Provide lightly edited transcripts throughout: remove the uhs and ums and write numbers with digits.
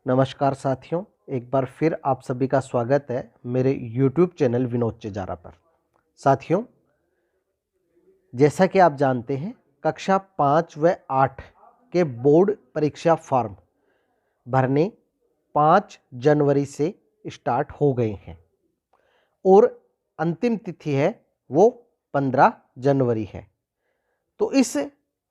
नमस्कार साथियों, एक बार फिर आप सभी का स्वागत है मेरे YouTube चैनल विनोद चिजारा पर। साथियों, जैसा कि आप जानते हैं, कक्षा 5 व 8 के बोर्ड परीक्षा फॉर्म भरने 5 जनवरी से स्टार्ट हो गए हैं और अंतिम तिथि है वो 15 जनवरी है। तो इस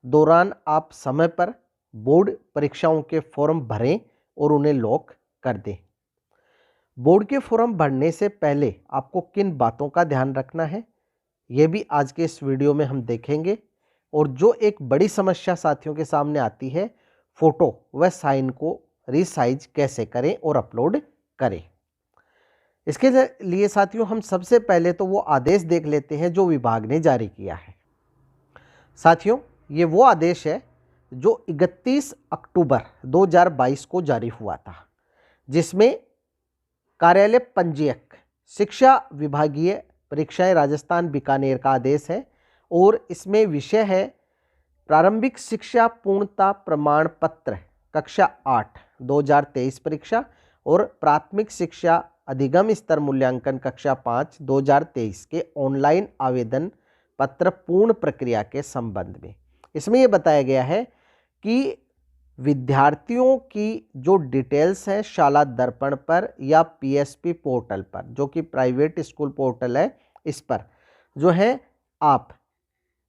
दौरान आप समय पर बोर्ड परीक्षाओं के फॉर्म भरें और उन्हें लॉक कर दें। बोर्ड के फॉर्म भरने से पहले आपको किन बातों का ध्यान रखना है, ये भी आज के इस वीडियो में हम देखेंगे। और जो एक बड़ी समस्या साथियों के सामने आती है, फोटो व साइन को रीसाइज कैसे करें और अपलोड करें। इसके लिए साथियों हम सबसे पहले तो वो आदेश देख लेते हैं जो विभाग ने जारी किया है। साथियों, ये वो आदेश है जो 31 अक्टूबर 2022 को जारी हुआ था, जिसमें कार्यालय पंजीयक शिक्षा विभागीय परीक्षाएं राजस्थान बीकानेर का आदेश है और इसमें विषय है प्रारंभिक शिक्षा पूर्णता प्रमाण पत्र कक्षा 8 2023 परीक्षा और प्राथमिक शिक्षा अधिगम स्तर मूल्यांकन कक्षा 5 2023 के ऑनलाइन आवेदन पत्र पूर्ण प्रक्रिया के संबंध में। इसमें यह बताया गया है कि विद्यार्थियों की जो डिटेल्स है शाला दर्पण पर या पीएसपी पोर्टल पर, जो कि प्राइवेट स्कूल पोर्टल है, इस पर जो है आप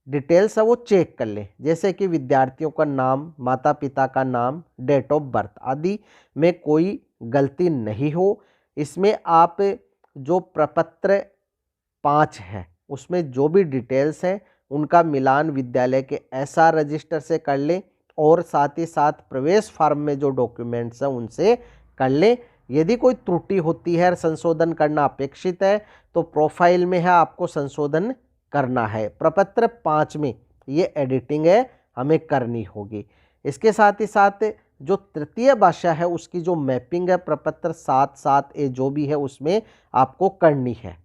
डिटेल्स है वो चेक कर लें। जैसे कि विद्यार्थियों का नाम, माता पिता का नाम, डेट ऑफ बर्थ आदि में कोई गलती नहीं हो। इसमें आप जो प्रपत्र 5 है उसमें जो भी डिटेल्स हैं उनका मिलान विद्यालय के एसआर रजिस्टर से कर लें और साथ ही साथ प्रवेश फॉर्म में जो डॉक्यूमेंट्स हैं उनसे कर लें। यदि कोई त्रुटि होती है, संशोधन करना अपेक्षित है, तो प्रोफाइल में है आपको संशोधन करना है। प्रपत्र 5 में ये एडिटिंग है हमें करनी होगी। इसके साथ ही साथ जो तृतीय भाषा है उसकी जो मैपिंग है प्रपत्र 7-7A जो भी है उसमें आपको करनी है।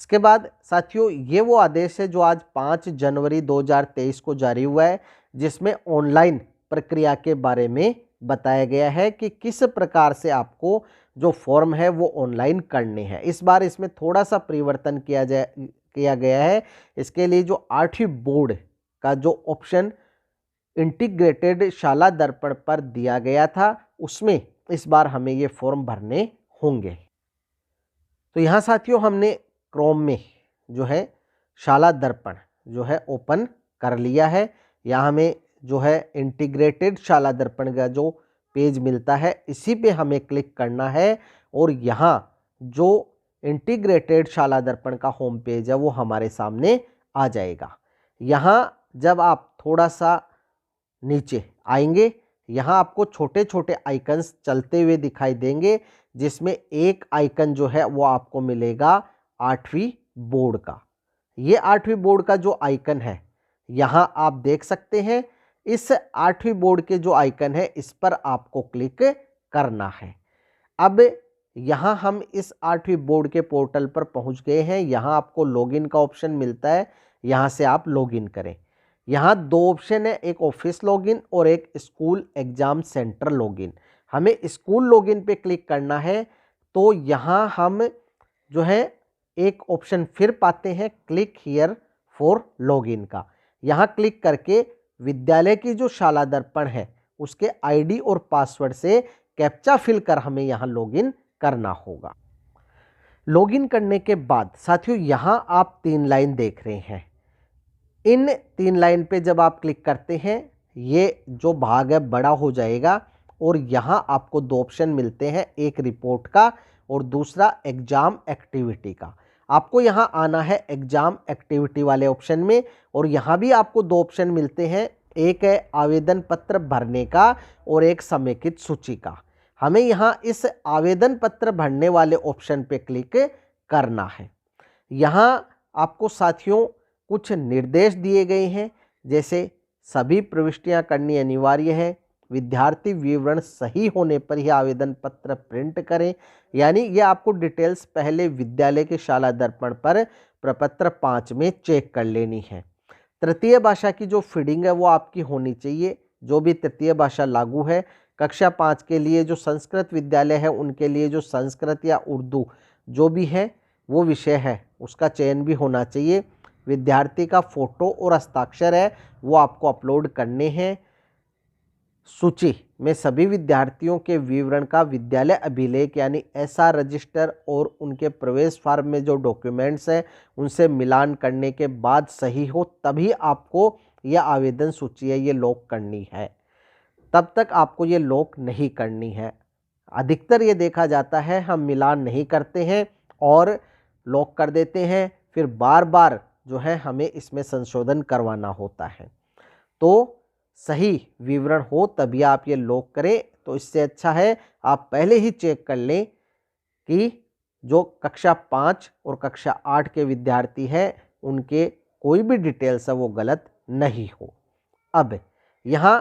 इसके बाद साथियों ये वो आदेश है जो आज 5 जनवरी 2023 को जारी हुआ है, जिसमें ऑनलाइन प्रक्रिया के बारे में बताया गया है कि किस प्रकार से आपको जो फॉर्म है वो ऑनलाइन करने हैं। इस बार इसमें थोड़ा सा परिवर्तन किया गया है। इसके लिए जो 8वीं बोर्ड का जो ऑप्शन इंटीग्रेटेड शाला दर्पण पर दिया गया था उसमें इस बार हमें ये फॉर्म भरने होंगे। तो यहाँ साथियों हमने क्रोम में जो है शाला दर्पण जो है ओपन कर लिया है। यहाँ हमें जो है इंटीग्रेटेड शाला दर्पण का जो पेज मिलता है इसी पे हमें क्लिक करना है और यहाँ जो इंटीग्रेटेड शाला दर्पण का होम पेज है वो हमारे सामने आ जाएगा। यहाँ जब आप थोड़ा सा नीचे आएंगे, यहाँ आपको छोटे छोटे आइकन्स चलते हुए दिखाई देंगे, जिसमें एक आइकन जो है वो आपको मिलेगा 8वीं बोर्ड का। ये 8वीं बोर्ड का जो आइकन है यहाँ आप देख सकते हैं। इस 8वीं बोर्ड के जो आइकन है इस पर आपको क्लिक करना है। अब यहाँ हम इस 8वीं बोर्ड के पोर्टल पर पहुँच गए हैं। यहाँ आपको लॉगिन का ऑप्शन मिलता है, यहाँ से आप लॉगिन करें। यहाँ 2 ऑप्शन है, एक ऑफिस लॉगिन और एक स्कूल एग्जाम सेंटर लॉगिन। हमें स्कूल लॉगिन पे क्लिक करना है, तो यहाँ हम जो है एक ऑप्शन फिर पाते हैं क्लिक हियर फॉर लॉगिन का। यहाँ क्लिक करके विद्यालय की जो शाला दर्पण है उसके आईडी और पासवर्ड से कैप्चा फिल कर हमें यहाँ लॉगिन करना होगा। लॉगिन करने के बाद साथियों यहाँ आप 3 लाइन देख रहे हैं। इन 3 लाइन पे जब आप क्लिक करते हैं ये जो भाग है बड़ा हो जाएगा और यहाँ आपको 2 ऑप्शन मिलते हैं, एक रिपोर्ट का और दूसरा एग्जाम एक्टिविटी का। आपको यहाँ आना है एग्जाम एक्टिविटी वाले ऑप्शन में और यहाँ भी आपको 2 ऑप्शन मिलते हैं, एक है आवेदन पत्र भरने का और एक समेकित सूची का। हमें यहाँ इस आवेदन पत्र भरने वाले ऑप्शन पे क्लिक करना है। यहाँ आपको साथियों कुछ निर्देश दिए गए हैं, जैसे सभी प्रविष्टियां करनी अनिवार्य है, विद्यार्थी विवरण सही होने पर ही आवेदन पत्र प्रिंट करें। यानी ये आपको डिटेल्स पहले विद्यालय के शाला दर्पण पर प्रपत्र 5 में चेक कर लेनी है। तृतीय भाषा की जो फीडिंग है वो आपकी होनी चाहिए। जो भी तृतीय भाषा लागू है, कक्षा 5 के लिए जो संस्कृत विद्यालय है उनके लिए जो संस्कृत या उर्दू जो भी है वो विषय है उसका चयन भी होना चाहिए। विद्यार्थी का फोटो और हस्ताक्षर है वो आपको अपलोड करने हैं। सूची में सभी विद्यार्थियों के विवरण का विद्यालय अभिलेख यानी एसआर रजिस्टर और उनके प्रवेश फॉर्म में जो डॉक्यूमेंट्स हैं उनसे मिलान करने के बाद सही हो तभी आपको यह आवेदन सूची है ये लॉक करनी है। तब तक आपको ये लॉक नहीं करनी है। अधिकतर ये देखा जाता है हम मिलान नहीं करते हैं और लॉक कर देते हैं, फिर बार बार जो है हमें इसमें संशोधन करवाना होता है। तो सही विवरण हो तभी आप ये लॉक करें। तो इससे अच्छा है आप पहले ही चेक कर लें कि जो कक्षा 5 और कक्षा 8 के विद्यार्थी हैं उनके कोई भी डिटेल्स है वो गलत नहीं हो। अब यहाँ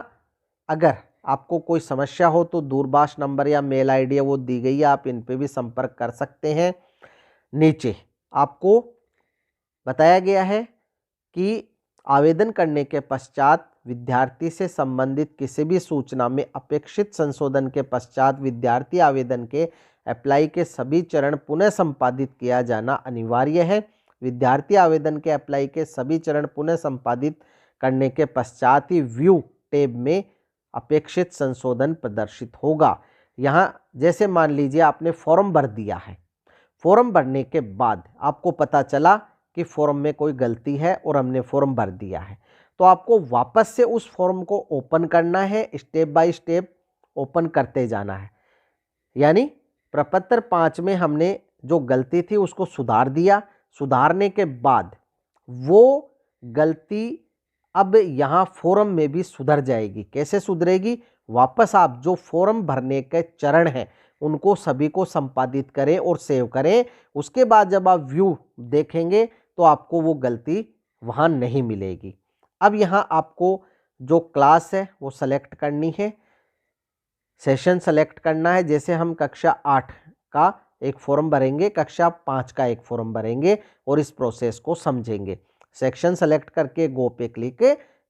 अगर आपको कोई समस्या हो तो दूरभाष नंबर या मेल आईडी है वो दी गई है, आप इन पे भी संपर्क कर सकते हैं। नीचे आपको बताया गया है कि आवेदन करने के पश्चात विद्यार्थी से संबंधित किसी भी सूचना में अपेक्षित संशोधन के पश्चात विद्यार्थी आवेदन के अप्लाई के सभी चरण पुनः संपादित किया जाना अनिवार्य है। विद्यार्थी आवेदन के अप्लाई के सभी चरण पुनः संपादित करने के पश्चात ही व्यू टैब में अपेक्षित संशोधन प्रदर्शित होगा। यहाँ जैसे मान लीजिए आपने फॉर्म भर दिया है, फॉर्म भरने के बाद आपको पता चला कि फॉर्म में कोई गलती है और हमने फॉर्म भर दिया है, तो आपको वापस से उस फॉर्म को ओपन करना है, स्टेप बाय स्टेप ओपन करते जाना है। यानी प्रपत्र 5 में हमने जो गलती थी उसको सुधार दिया, सुधारने के बाद वो गलती अब यहाँ फॉर्म में भी सुधर जाएगी। कैसे सुधरेगी? वापस आप जो फॉर्म भरने के चरण हैं उनको सभी को संपादित करें और सेव करें। उसके बाद जब आप व्यू देखेंगे तो आपको वो गलती वहाँ नहीं मिलेगी। अब यहाँ आपको जो क्लास है वो सेलेक्ट करनी है, सेशन सेलेक्ट करना है। जैसे हम कक्षा 8 का एक फॉर्म भरेंगे, कक्षा 5 का एक फॉर्म भरेंगे और इस प्रोसेस को समझेंगे। सेक्शन सेलेक्ट करके गो पे क्लिक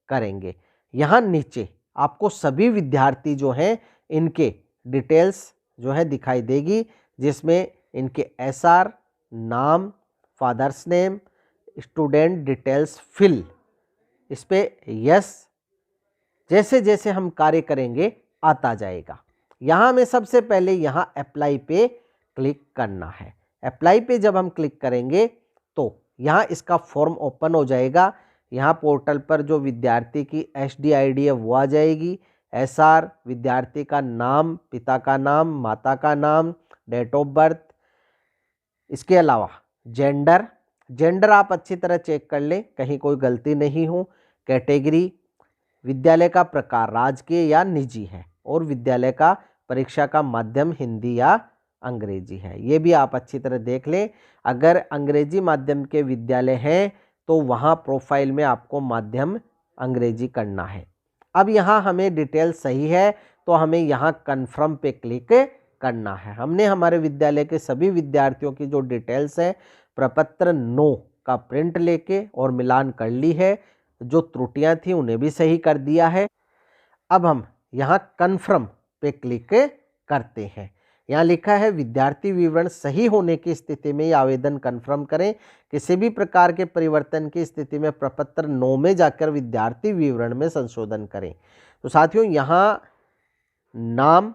करेंगे। यहाँ नीचे आपको सभी विद्यार्थी जो हैं इनके डिटेल्स जो है दिखाई देगी, जिसमें इनके एसआर, नाम, father's name, student details fill, इस पे यस जैसे जैसे हम कार्य करेंगे आता जाएगा। यहाँ में सबसे पहले यहाँ अप्लाई पे क्लिक करना है। अप्लाई पे जब हम क्लिक करेंगे तो यहाँ इसका फॉर्म ओपन हो जाएगा। यहाँ पोर्टल पर जो विद्यार्थी की SDID है वो आ जाएगी, SR, विद्यार्थी का नाम, पिता का नाम, माता का नाम, डेट ऑफ बर्थ, इसके अलावा जेंडर आप अच्छी तरह चेक कर लें कहीं कोई गलती नहीं हो। कैटेगरी, विद्यालय का प्रकार राजकीय या निजी है और विद्यालय का परीक्षा का माध्यम हिंदी या अंग्रेजी है, ये भी आप अच्छी तरह देख लें। अगर अंग्रेजी माध्यम के विद्यालय हैं तो वहाँ प्रोफाइल में आपको माध्यम अंग्रेजी करना है। अब यहाँ हमें डिटेल सही है तो हमें यहाँ कन्फर्म पे क्लिक करना है। हमने हमारे विद्यालय के सभी विद्यार्थियों की जो डिटेल्स है प्रपत्र 9 का प्रिंट लेके और मिलान कर ली है। जो त्रुटियां थी उन्हें भी सही कर दिया है। अब हम यहाँ कन्फर्म पे क्लिक करते हैं। यहाँ लिखा है विद्यार्थी विवरण सही होने की स्थिति में आवेदन कन्फर्म करें। किसी भी प्रकार के परिवर्तन की स्थिति में प्रपत्र 9 में जाकर विद्यार्थी विवरण में संशोधन करें। तो साथियों यहाँ नाम,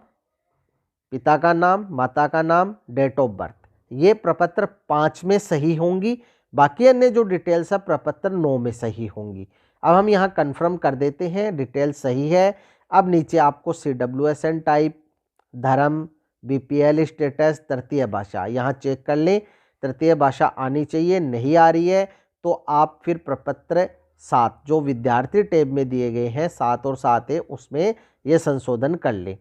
पिता का नाम, माता का नाम, डेट ऑफ बर्थ, ये प्रपत्र 5 में सही होंगी। बाकी अन्य जो डिटेल्स है प्रपत्र 9 में सही होंगी। अब हम यहाँ कन्फर्म कर देते हैं डिटेल सही है। अब नीचे आपको CWSN टाइप, धर्म, BPL स्टेटस, तृतीय भाषा यहाँ चेक कर लें। तृतीय भाषा आनी चाहिए, नहीं आ रही है तो आप फिर प्रपत्र 7 जो विद्यार्थी टैब में दिए गए हैं 7 और 7 है उसमें ये संशोधन कर लें।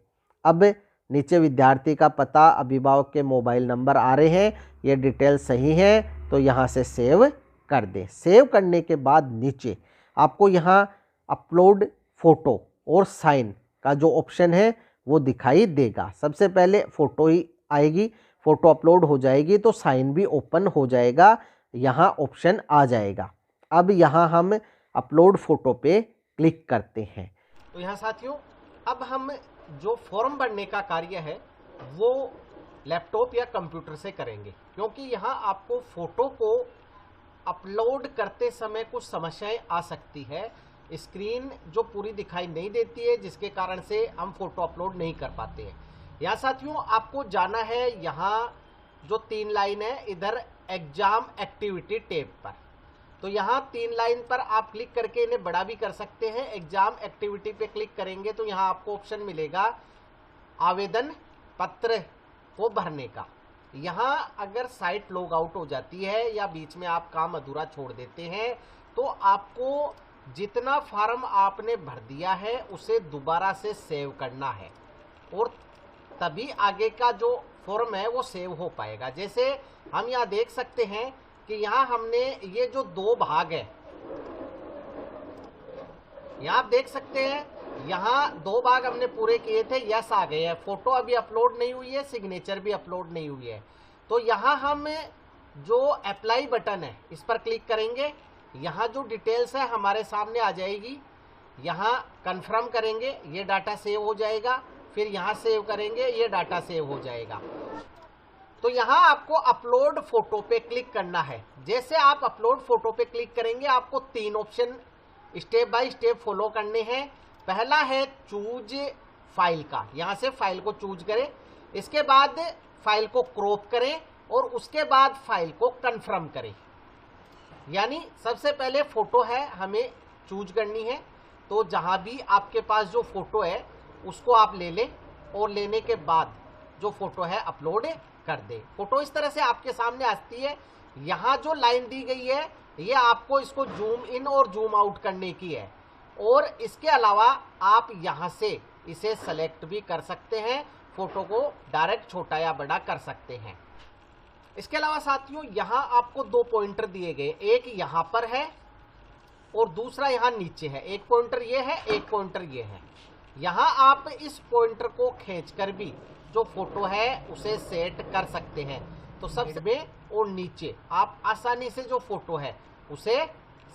अब नीचे विद्यार्थी का पता, अभिभावक के मोबाइल नंबर आ रहे हैं, ये डिटेल सही है तो यहाँ से सेव कर दें। सेव करने के बाद नीचे आपको यहाँ अपलोड फ़ोटो और साइन का जो ऑप्शन है वो दिखाई देगा। सबसे पहले फ़ोटो ही आएगी, फ़ोटो अपलोड हो जाएगी तो साइन भी ओपन हो जाएगा, यहाँ ऑप्शन आ जाएगा। अब यहाँ हम अपलोड फ़ोटो पे क्लिक करते हैं। तो यहाँ साथियों अब हम जो फॉर्म भरने का कार्य है वो लैपटॉप या कंप्यूटर से करेंगे, क्योंकि यहाँ आपको फ़ोटो को अपलोड करते समय कुछ समस्याएं आ सकती है। स्क्रीन जो पूरी दिखाई नहीं देती है, जिसके कारण से हम फ़ोटो अपलोड नहीं कर पाते हैं। यहाँ साथियों आपको जाना है, यहाँ जो 3 लाइन है इधर एग्जाम एक्टिविटी टैब पर, तो यहाँ 3 लाइन पर आप क्लिक करके इन्हें बड़ा भी कर सकते हैं। एग्जाम एक्टिविटी पे क्लिक करेंगे तो यहाँ आपको ऑप्शन मिलेगा आवेदन पत्र को भरने का। यहाँ अगर साइट लॉग आउट हो जाती है या बीच में आप काम अधूरा छोड़ देते हैं तो आपको जितना फार्म आपने भर दिया है उसे दोबारा से सेव करना है, और तभी आगे का जो फॉर्म है वो सेव हो पाएगा। जैसे हम यहाँ देख सकते हैं कि यहाँ हमने ये जो 2 भाग है, यहाँ आप देख सकते हैं यहाँ 2 भाग हमने पूरे किए थे, यस आ गए हैं। फोटो अभी अपलोड नहीं हुई है, सिग्नेचर भी अपलोड नहीं हुई है। तो यहाँ हम जो अप्लाई बटन है इस पर क्लिक करेंगे, यहाँ जो डिटेल्स है हमारे सामने आ जाएगी। यहाँ कन्फर्म करेंगे, ये डाटा सेव हो जाएगा, फिर यहाँ सेव करेंगे, ये डाटा सेव हो जाएगा। तो यहाँ आपको अपलोड फोटो पे क्लिक करना है। जैसे आप अपलोड फोटो पे क्लिक करेंगे आपको 3 option step by step follow करने हैं। पहला है चूज फाइल का, यहाँ से फाइल को चूज करें, इसके बाद फाइल को क्रॉप करें और उसके बाद फाइल को कन्फर्म करें। यानी सबसे पहले फोटो है हमें चूज करनी है, तो जहाँ भी आपके पास जो फोटो है उसको आप ले लें और लेने के बाद जो फोटो है अपलोड कर दे। फोटो इस तरह से आपके सामने आती है। यहाँ जो लाइन दी गई है ये आपको इसको जूम इन और जूम आउट करने की है, और इसके अलावा आप यहाँ से इसे सेलेक्ट भी कर सकते हैं, फोटो को डायरेक्ट छोटा या बड़ा कर सकते हैं। इसके अलावा साथियों यहाँ आपको 2 पॉइंटर दिए गए, एक यहाँ पर है और दूसरा यहाँ नीचे है। एक पॉइंटर ये है, एक पॉइंटर ये है। यहाँ आप इस पॉइंटर को खींचकर भी जो फोटो है उसे सेट कर सकते हैं। तो सबसे में और नीचे आप आसानी से जो फोटो है उसे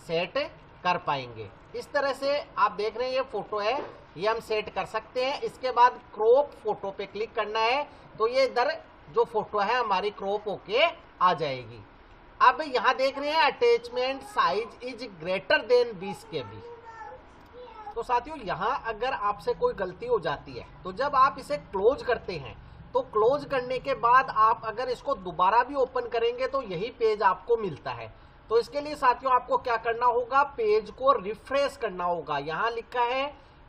सेट कर पाएंगे। इस तरह से आप देख रहे हैं ये फोटो है, ये हम सेट कर सकते हैं। इसके बाद क्रॉप फोटो पे क्लिक करना है तो ये इधर जो फोटो है हमारी क्रॉप होके आ जाएगी। अब यहाँ देख रहे हैं attachment size is greater than 20 KB। तो साथियों यहाँ अगर आपसे कोई गलती हो जाती है तो जब आप इसे क्लोज करते हैं तो क्लोज करने के बाद आप अगर इसको दोबारा भी ओपन करेंगे तो यही पेज आपको मिलता है। तो इसके लिए साथियों आपको क्या करना होगा, पेज को रिफ्रेश करना होगा। यहाँ लिखा है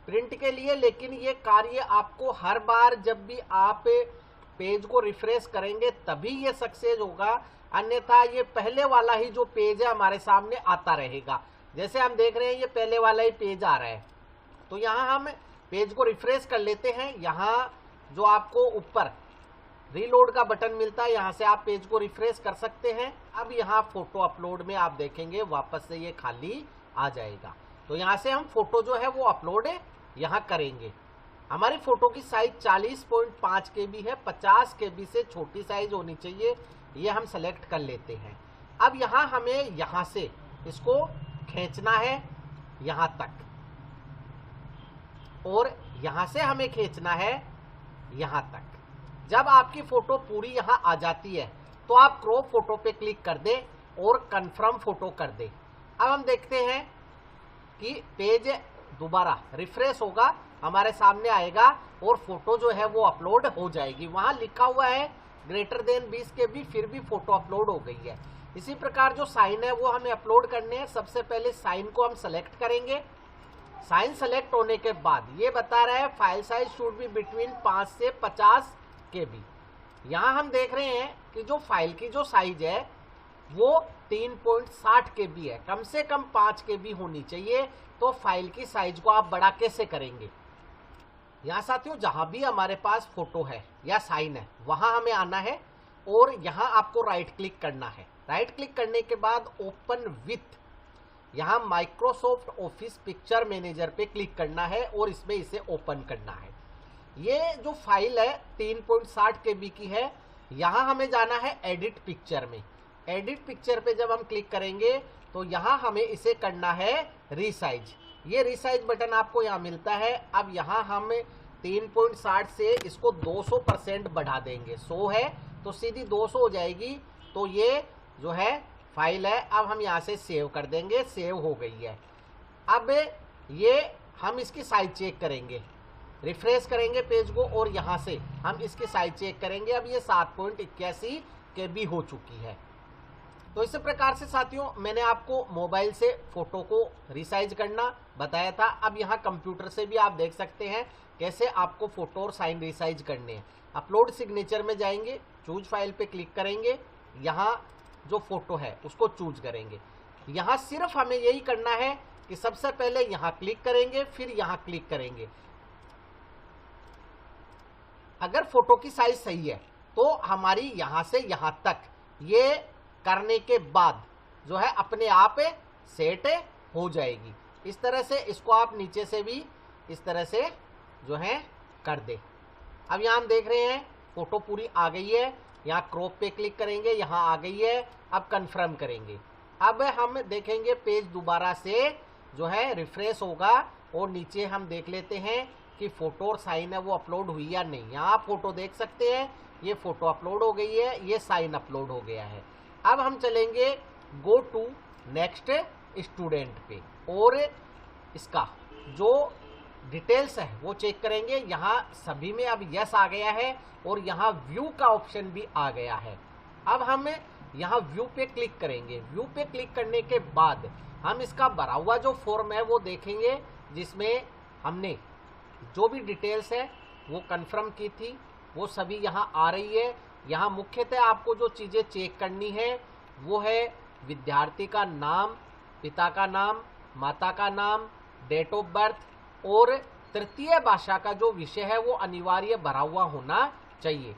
प्रिंट के लिए, लेकिन ये कार्य आपको हर बार जब भी आप पेज को रिफ्रेश करेंगे तभी ये सक्सेस होगा, अन्यथा ये पहले वाला ही जो पेज है हमारे सामने आता रहेगा। जैसे हम देख रहे हैं ये पहले वाला ही पेज आ रहा है। तो यहाँ हम पेज को रिफ्रेश कर लेते हैं। यहाँ जो आपको ऊपर रीलोड का बटन मिलता है, यहाँ से आप पेज को रिफ्रेश कर सकते हैं। अब यहाँ फोटो अपलोड में आप देखेंगे वापस से ये खाली आ जाएगा। तो यहाँ से हम फोटो जो है वो अपलोड यहाँ करेंगे। हमारी फोटो की साइज 40.5 KB है, 50 KB से छोटी साइज होनी चाहिए, ये हम सेलेक्ट कर लेते हैं। अब यहाँ हमें यहाँ से इसको खींचना है यहाँ तक, और यहाँ से हमें खींचना है यहाँ तक। जब आपकी फोटो पूरी यहाँ आ जाती है तो आप क्रॉप फोटो पे क्लिक कर दें और कंफर्म फोटो कर दें। अब हम देखते हैं कि पेज दोबारा रिफ्रेश होगा, हमारे सामने आएगा और फोटो जो है वो अपलोड हो जाएगी। वहाँ लिखा हुआ है ग्रेटर देन 20 KB, फिर भी फोटो अपलोड हो गई है। इसी प्रकार जो साइन है वो हमें अपलोड करने हैं। सबसे पहले साइन को हम सेलेक्ट करेंगे। साइन सेलेक्ट होने के बाद ये बता रहा है file size should be between 5 से 50 KB। यहाँ हम देख रहे हैं कि जो फाइल की जो साइज है वो 3.60 KB है, कम से कम 5 KB होनी चाहिए। तो फाइल की साइज को आप बड़ा कैसे करेंगे? यहाँ साथियों जहाँ भी हमारे पास फोटो है या साइन है वहाँ हमें आना है और यहाँ आपको राइट क्लिक करना है। राइट क्लिक करने के बाद ओपन विथ यहाँ माइक्रोसॉफ्ट ऑफिस पिक्चर मैनेजर पे क्लिक करना है और इसमें इसे ओपन करना है। ये जो फाइल है 3.60 KB की है। यहाँ हमें जाना है एडिट पिक्चर में। एडिट पिक्चर पे जब हम क्लिक करेंगे तो यहाँ हमें इसे करना है रीसाइज। ये रीसाइज बटन आपको यहाँ मिलता है। अब यहाँ हम 3.60 से इसको 200% बढ़ा देंगे। 100 है तो सीधी 200 हो जाएगी। तो ये जो है फाइल है, अब हम यहाँ से सेव कर देंगे। सेव हो गई है। अब ये हम इसकी साइज चेक करेंगे, रिफ्रेश करेंगे पेज को और यहाँ से हम इसकी साइज चेक करेंगे। अब ये 7.81 KB हो चुकी है। तो इस प्रकार से साथियों मैंने आपको मोबाइल से फोटो को रिसाइज करना बताया था। अब यहाँ कंप्यूटर से भी आप देख सकते हैं कैसे आपको फोटो और साइन रिसाइज करने हैं। अपलोड सिग्नेचर में जाएंगे, चूज फाइल पे क्लिक करेंगे, यहाँ जो फोटो है उसको चूज करेंगे। यहाँ सिर्फ हमें यही करना है कि सबसे पहले यहाँ क्लिक करेंगे, फिर यहाँ क्लिक करेंगे। अगर फोटो की साइज सही है तो हमारी यहाँ से यहाँ तक ये करने के बाद जो है अपने आप सेट हो जाएगी। इस तरह से इसको आप नीचे से भी इस तरह से जो है कर दे। अब यहाँ हम देख रहे हैं फोटो पूरी आ गई है। यहाँ क्रॉप पे क्लिक करेंगे, यहाँ आ गई है। अब कंफर्म करेंगे। अब हम देखेंगे पेज दोबारा से जो है रिफ्रेश होगा और नीचे हम देख लेते हैं कि फोटो और साइन है वो अपलोड हुई या नहीं। यहाँ आप फोटो देख सकते हैं, ये फोटो अपलोड हो गई है, ये साइन अपलोड हो गया है। अब हम चलेंगे गो टू नेक्स्ट स्टूडेंट पे और इसका जो डिटेल्स है वो चेक करेंगे। यहाँ सभी में अब यस आ गया है और यहाँ व्यू का ऑप्शन भी आ गया है। अब हम यहाँ व्यू पे क्लिक करेंगे। व्यू पे क्लिक करने के बाद हम इसका भरा हुआ जो फॉर्म है वो देखेंगे, जिसमें हमने जो भी डिटेल्स है वो कंफर्म की थी वो सभी यहाँ आ रही है। यहाँ मुख्यतः आपको जो चीज़ें चेक करनी है वो है विद्यार्थी का नाम, पिता का नाम, माता का नाम, डेट ऑफ बर्थ और तृतीय भाषा का जो विषय है वो अनिवार्य भरा हुआ होना चाहिए।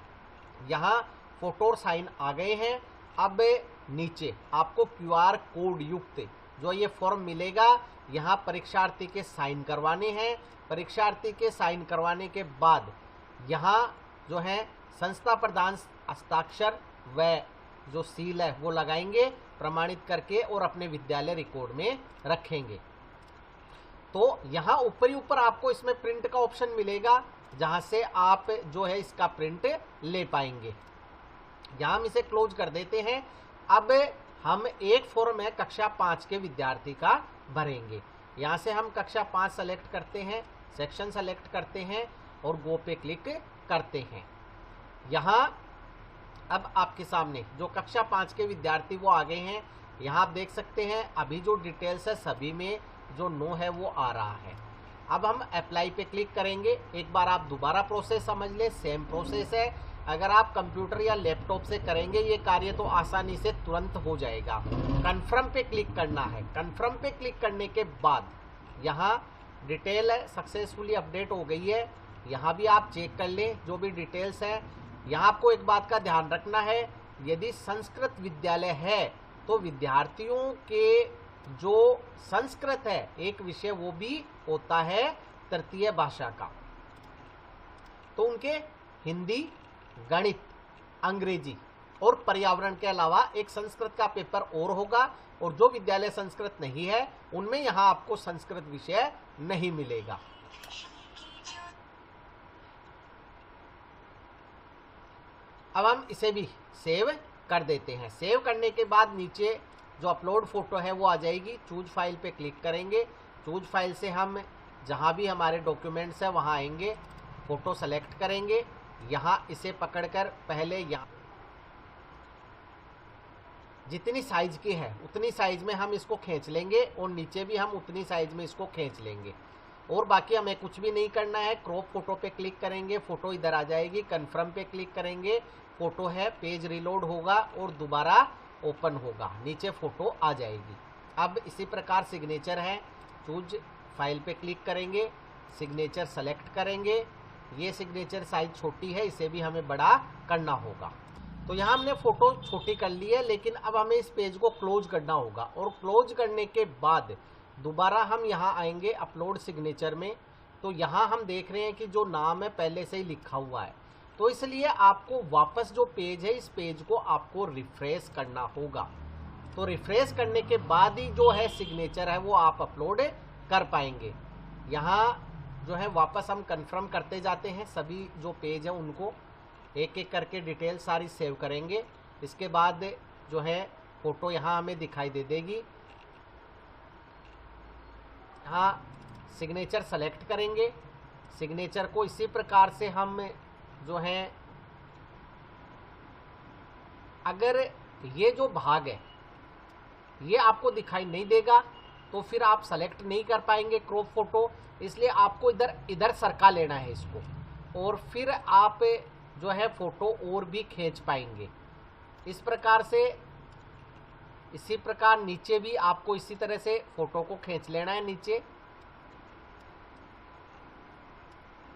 यहाँ फोटो और साइन आ गए हैं। अब नीचे आपको QR कोड युक्त जो ये फॉर्म मिलेगा, यहाँ परीक्षार्थी के साइन करवाने हैं। परीक्षार्थी के साइन करवाने के बाद यहाँ जो है संस्था प्रधान हस्ताक्षर व जो सील है वो लगाएंगे, प्रमाणित करके और अपने विद्यालय रिकॉर्ड में रखेंगे। तो यहाँ ऊपर आपको इसमें प्रिंट का ऑप्शन मिलेगा, जहाँ से आप जो है इसका प्रिंट ले पाएंगे। यहाँ हम इसे क्लोज कर देते हैं। अब हम एक फॉर्म है कक्षा 5 के विद्यार्थी का भरेंगे। यहाँ से हम कक्षा 5 सेलेक्ट करते हैं, सेक्शन सेलेक्ट करते हैं और गो पे क्लिक करते हैं। यहाँ अब आपके सामने जो कक्षा 5 के विद्यार्थी वो आ गए हैं। यहाँ आप देख सकते हैं अभी जो डिटेल्स है सभी में जो नो है वो आ रहा है। अब हम अप्लाई पे क्लिक करेंगे। एक बार आप दोबारा प्रोसेस समझ ले, सेम प्रोसेस है। अगर आप कंप्यूटर या लैपटॉप से करेंगे ये कार्य तो आसानी से तुरंत हो जाएगा। कन्फर्म पे क्लिक करना है। कन्फर्म पे क्लिक करने के बाद यहाँ डिटेल है सक्सेसफुली अपडेट हो गई है। यहाँ भी आप चेक कर लें जो भी डिटेल्स है। यहाँ आपको एक बात का ध्यान रखना है, यदि संस्कृत विद्यालय है तो विद्यार्थियों के जो संस्कृत है एक विषय वो भी होता है तृतीय भाषा का। तो उनके हिंदी, गणित, अंग्रेजी और पर्यावरण के अलावा एक संस्कृत का पेपर और होगा। और जो विद्यालय संस्कृत नहीं है उनमें यहाँ आपको संस्कृत विषय नहीं मिलेगा। अब हम इसे भी सेव कर देते हैं। सेव करने के बाद नीचे जो अपलोड फोटो है वो आ जाएगी। चूज फाइल पे क्लिक करेंगे। चूज फाइल से हम जहाँ भी हमारे डॉक्यूमेंट्स है वहाँ आएंगे, फोटो सेलेक्ट करेंगे। यहाँ इसे पकड़कर पहले यहाँ जितनी साइज की है उतनी साइज में हम इसको खींच लेंगे और नीचे भी हम उतनी साइज में इसको खींच लेंगे। और बाकी हमें कुछ भी नहीं करना है। क्रॉप फोटो पे क्लिक करेंगे, फोटो इधर आ जाएगी। कन्फर्म पे क्लिक करेंगे, फोटो है, पेज रिलोड होगा और दोबारा ओपन होगा, नीचे फोटो आ जाएगी। अब इसी प्रकार सिग्नेचर है, चूज फाइल पे क्लिक करेंगे, सिग्नेचर सेलेक्ट करेंगे। ये सिग्नेचर साइज छोटी है, इसे भी हमें बड़ा करना होगा। तो यहाँ हमने फ़ोटो छोटी कर ली है, लेकिन अब हमें इस पेज को क्लोज करना होगा। और क्लोज करने के बाद दोबारा हम यहाँ आएंगे अपलोड सिग्नेचर में। तो यहाँ हम देख रहे हैं कि जो नाम है पहले से ही लिखा हुआ है, तो इसलिए आपको वापस जो पेज है इस पेज को आपको रिफ्रेश करना होगा। तो रिफ्रेश करने के बाद ही जो है सिग्नेचर है वो आप अपलोड कर पाएंगे। यहाँ जो है वापस हम कंफर्म करते जाते हैं, सभी जो पेज है उनको एक एक करके डिटेल सारी सेव करेंगे। इसके बाद जो है फ़ोटो यहाँ हमें दिखाई दे देगी। यहाँ सिग्नेचर सेलेक्ट करेंगे। सिग्नेचर को इसी प्रकार से हम जो है, अगर ये जो भाग है ये आपको दिखाई नहीं देगा तो फिर आप सेलेक्ट नहीं कर पाएंगे क्रॉप फोटो, इसलिए आपको इधर सरका लेना है इसको, और फिर आप जो है फ़ोटो और भी खींच पाएंगे। इस प्रकार से, इसी प्रकार नीचे भी आपको इसी तरह से फ़ोटो को खींच लेना है नीचे।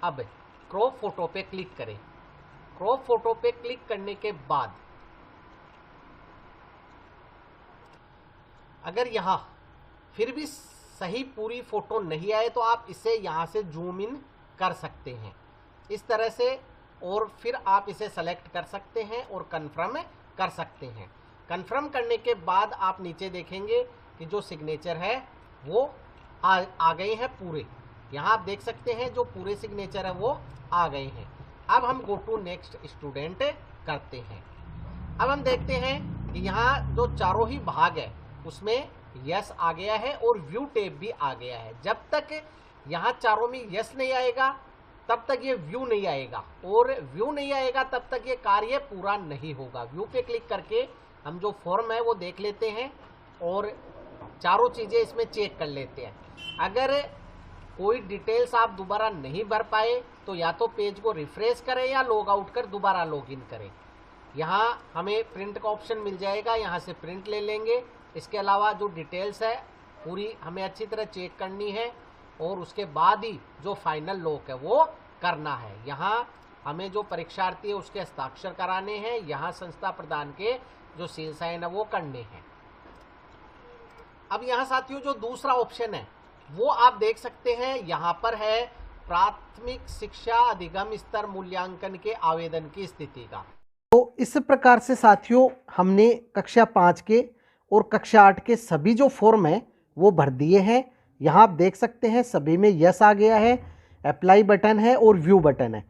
अब क्रॉप फोटो पे क्लिक करें। क्रॉप फोटो पे क्लिक करने के बाद अगर यहाँ फिर भी सही पूरी फ़ोटो नहीं आए तो आप इसे यहाँ से जूम इन कर सकते हैं इस तरह से, और फिर आप इसे सेलेक्ट कर सकते हैं और कन्फर्म कर सकते हैं। कन्फर्म करने के बाद आप नीचे देखेंगे कि जो सिग्नेचर है वो आ गए हैं पूरे। यहाँ आप देख सकते हैं जो पूरे सिग्नेचर है वो आ गए हैं। अब हम गो टू नेक्स्ट स्टूडेंट करते हैं। अब हम देखते हैं कि यहाँ जो चारों ही भाग है उसमें यस आ गया है और व्यू टैब भी आ गया है। जब तक यहाँ चारों में यस नहीं आएगा तब तक ये व्यू नहीं आएगा, और व्यू नहीं आएगा तब तक ये कार्य पूरा नहीं होगा। व्यू पे क्लिक करके हम जो फॉर्म है वो देख लेते हैं और चारों चीज़ें इसमें चेक कर लेते हैं। अगर कोई डिटेल्स आप दोबारा नहीं भर पाए तो या तो पेज को रिफ्रेश करें या लॉग आउट कर दोबारा लॉगिन करें। यहाँ हमें प्रिंट का ऑप्शन मिल जाएगा, यहाँ से प्रिंट ले लेंगे। इसके अलावा जो डिटेल्स है पूरी हमें अच्छी तरह चेक करनी है और उसके बाद ही जो फाइनल लॉक है वो करना है। यहाँ हमें जो परीक्षार्थी है उसके हस्ताक्षर कराने हैं, यहाँ संस्था प्रदान के जो सील साइन है वो करने हैं। अब यहाँ साथियों जो दूसरा ऑप्शन है वो आप देख सकते हैं, यहाँ पर है प्राथमिक शिक्षा अधिगम स्तर मूल्यांकन के आवेदन की स्थिति का। तो इस प्रकार से साथियों हमने कक्षा 5 के और कक्षा 8 के सभी जो फॉर्म हैं वो भर दिए हैं। यहाँ आप देख सकते हैं सभी में यस आ गया है, अप्लाई बटन है और व्यू बटन है।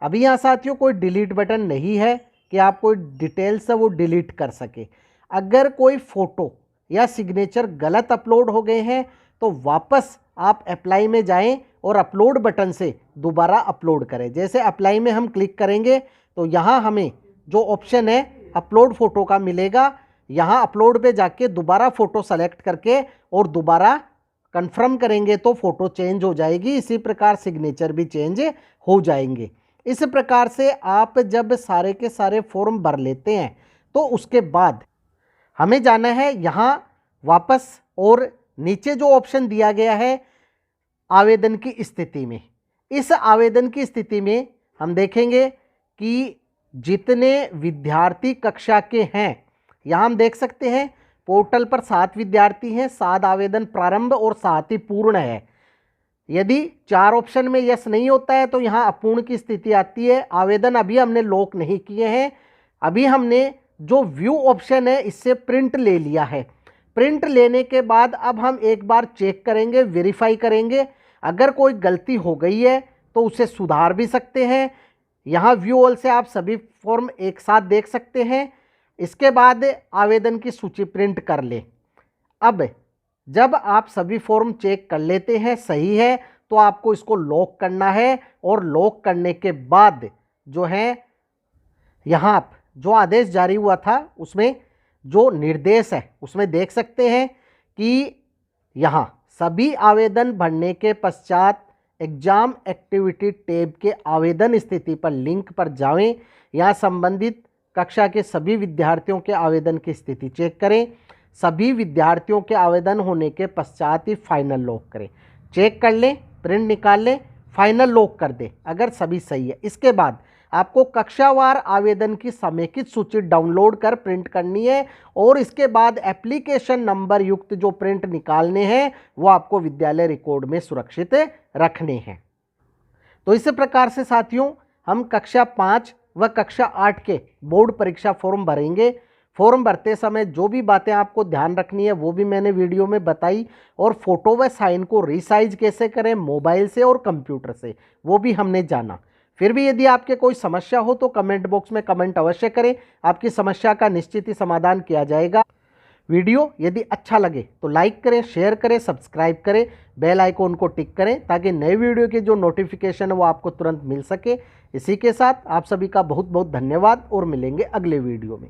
अभी यहाँ साथियों कोई डिलीट बटन नहीं है कि आप कोई डिटेल्स है वो डिलीट कर सके। अगर कोई फ़ोटो या सिग्नेचर गलत अपलोड हो गए हैं तो वापस आप अप्लाई में जाएं और अपलोड बटन से दोबारा अपलोड करें। जैसे अप्लाई में हम क्लिक करेंगे तो यहाँ हमें जो ऑप्शन है अपलोड फ़ोटो का मिलेगा। यहाँ अपलोड पे जाके दोबारा फ़ोटो सेलेक्ट करके और दोबारा कंफर्म करेंगे तो फ़ोटो चेंज हो जाएगी। इसी प्रकार सिग्नेचर भी चेंज हो जाएंगे। इस प्रकार से आप जब सारे के सारे फॉर्म भर लेते हैं तो उसके बाद हमें जाना है यहाँ वापस, और नीचे जो ऑप्शन दिया गया है आवेदन की स्थिति में, इस आवेदन की स्थिति में हम देखेंगे कि जितने विद्यार्थी कक्षा के हैं, यहाँ हम देख सकते हैं पोर्टल पर 7 विद्यार्थी हैं, 7 आवेदन प्रारंभ और 7 ही पूर्ण है। यदि 4 ऑप्शन में यस नहीं होता है तो यहाँ अपूर्ण की स्थिति आती है। आवेदन अभी हमने लॉक नहीं किए हैं, अभी हमने जो व्यू ऑप्शन है इससे प्रिंट ले लिया है। प्रिंट लेने के बाद अब हम एक बार चेक करेंगे, वेरीफाई करेंगे। अगर कोई गलती हो गई है तो उसे सुधार भी सकते हैं। यहाँ व्यू ऑल से आप सभी फॉर्म एक साथ देख सकते हैं। इसके बाद आवेदन की सूची प्रिंट कर लें। अब जब आप सभी फॉर्म चेक कर लेते हैं सही है तो आपको इसको लॉक करना है, और लॉक करने के बाद जो है यहाँ आप जो आदेश जारी हुआ था उसमें जो निर्देश है उसमें देख सकते हैं कि यहाँ सभी आवेदन भरने के पश्चात एग्जाम एक्टिविटी टैब के आवेदन स्थिति पर लिंक पर जाएं। यहाँ संबंधित कक्षा के सभी विद्यार्थियों के आवेदन की स्थिति चेक करें। सभी विद्यार्थियों के आवेदन होने के पश्चात ही फाइनल लॉक करें। चेक कर लें, प्रिंट निकाल लें, फाइनल लॉक कर दें अगर सभी सही है। इसके बाद आपको कक्षावार आवेदन की समेकित सूची डाउनलोड कर प्रिंट करनी है और इसके बाद एप्लीकेशन नंबर युक्त जो प्रिंट निकालने हैं वो आपको विद्यालय रिकॉर्ड में सुरक्षित रखने हैं। तो इस प्रकार से साथियों हम कक्षा 5 व कक्षा 8 के बोर्ड परीक्षा फॉर्म भरेंगे। फॉर्म भरते समय जो भी बातें आपको ध्यान रखनी है वो भी मैंने वीडियो में बताई, और फोटो व साइन को रिसाइज कैसे करें मोबाइल से और कंप्यूटर से वो भी हमने जाना। फिर भी यदि आपके कोई समस्या हो तो कमेंट बॉक्स में कमेंट अवश्य करें, आपकी समस्या का निश्चित ही समाधान किया जाएगा। वीडियो यदि अच्छा लगे तो लाइक करें, शेयर करें, सब्सक्राइब करें, बेल आइकॉन को टिक करें ताकि नए वीडियो के जो नोटिफिकेशन है वो आपको तुरंत मिल सके। इसी के साथ आप सभी का बहुत बहुत धन्यवाद और मिलेंगे अगले वीडियो में।